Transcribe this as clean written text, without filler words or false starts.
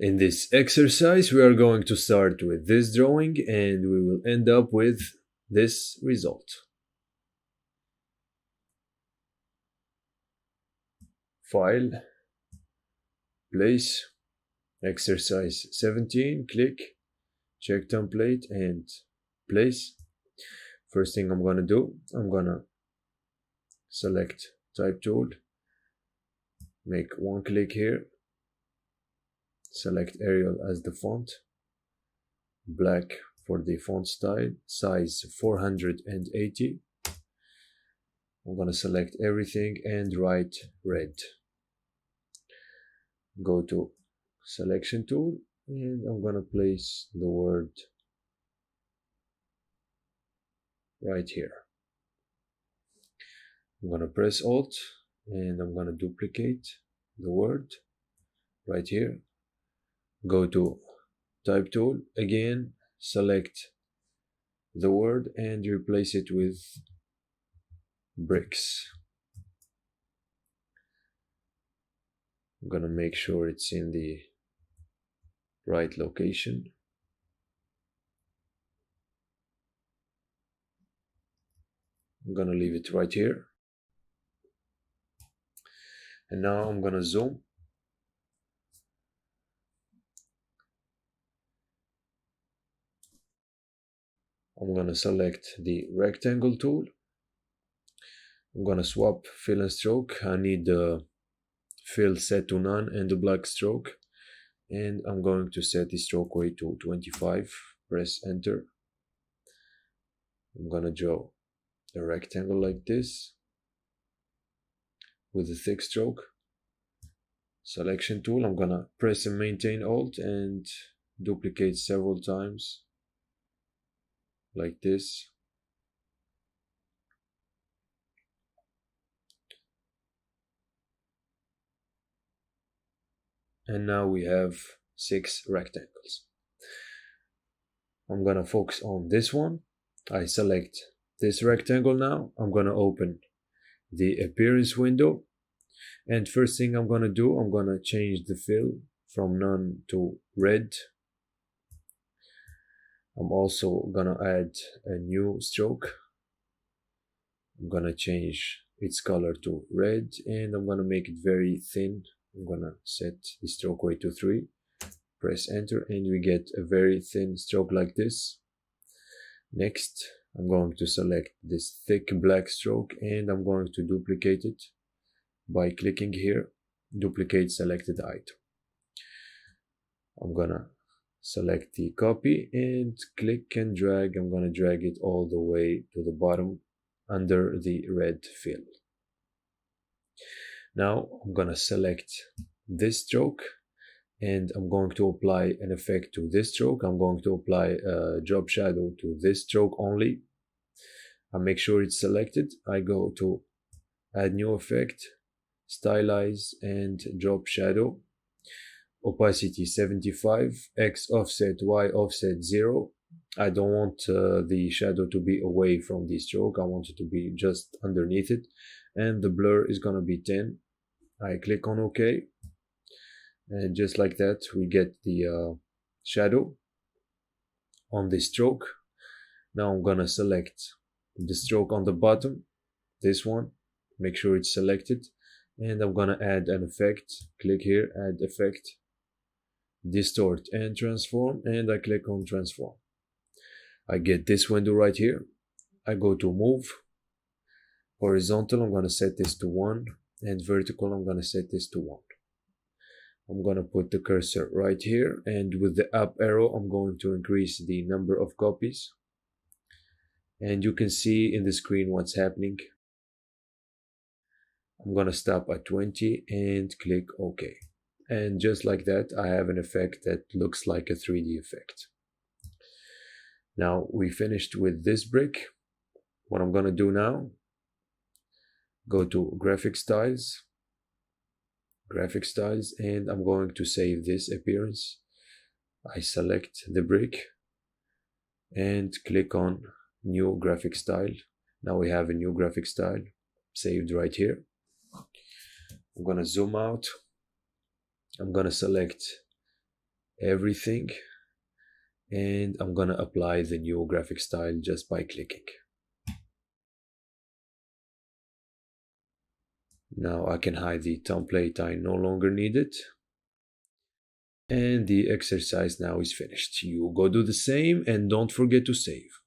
In this exercise, we are going to start with this drawing and we will end up with this result. File, place, exercise 17, click, check template and place. First thing I'm going to do, I'm going to select type tool, make one click here, select Arial as the font, black for the font style, size 480. I'm going to select everything and write red. Go to selection tool and I'm going to place the word right here. I'm going to press Alt and I'm going to duplicate the word right here. Go to type tool again, select the word and replace it with bricks. I'm gonna make sure it's in the right location. I'm gonna leave it right here. And now I'm gonna zoom. I'm gonna select the rectangle tool. I'm gonna swap fill and stroke. I need the fill set to none and the black stroke. And I'm going to set the stroke weight to 25. Press enter. I'm gonna draw a rectangle like this with a thick stroke. Selection tool, I'm gonna press and maintain Alt and duplicate several times like this. And now we have 6 rectangles. I'm gonna focus on this one. I select this rectangle now. I'm gonna open the appearance window. And first thing I'm gonna do, I'm gonna change the fill from none to red. I'm also gonna add a new stroke. I'm gonna change its color to red and I'm gonna make it very thin. I'm gonna set the stroke weight to 3. Press enter and we get a very thin stroke like this. Next, I'm going to select this thick black stroke and I'm going to duplicate it by clicking here, duplicate selected item. I'm gonna select the copy and click and drag. I'm gonna drag it all the way to the bottom under the red fill. Now I'm gonna select this stroke and I'm going to apply an effect to this stroke. I'm going to apply a drop shadow to this stroke only. I make sure it's selected. I go to add new effect, stylize and drop shadow. Opacity 75, X offset, Y offset 0. I don't want the shadow to be away from the stroke. I want it to be just underneath it. And the blur is gonna be 10. I click on OK. And just like that, we get the shadow on the stroke. Now I'm gonna select the stroke on the bottom, this one, make sure it's selected. And I'm gonna add an effect. Click here, add effect, distort and transform, and I click on transform. I get this window right here. I go to move. Horizontal, I'm going to set this to 1, and vertical, I'm going to set this to 1. I'm going to put the cursor right here, and with the up arrow, I'm going to increase the number of copies. And you can see in the screen what's happening. I'm going to stop at 20 and click OK. And just like that, I have an effect that looks like a 3D effect. Now we finished with this brick. What I'm going to do now, go to graphic styles, and I'm going to save this appearance. I select the brick and click on new graphic style. Now we have a new graphic style saved right here. I'm going to zoom out. I'm going to select everything, and I'm gonna apply the new graphic style just by clicking. Now I can hide the template, I no longer need it. And the exercise now is finished. You go do the same and don't forget to save.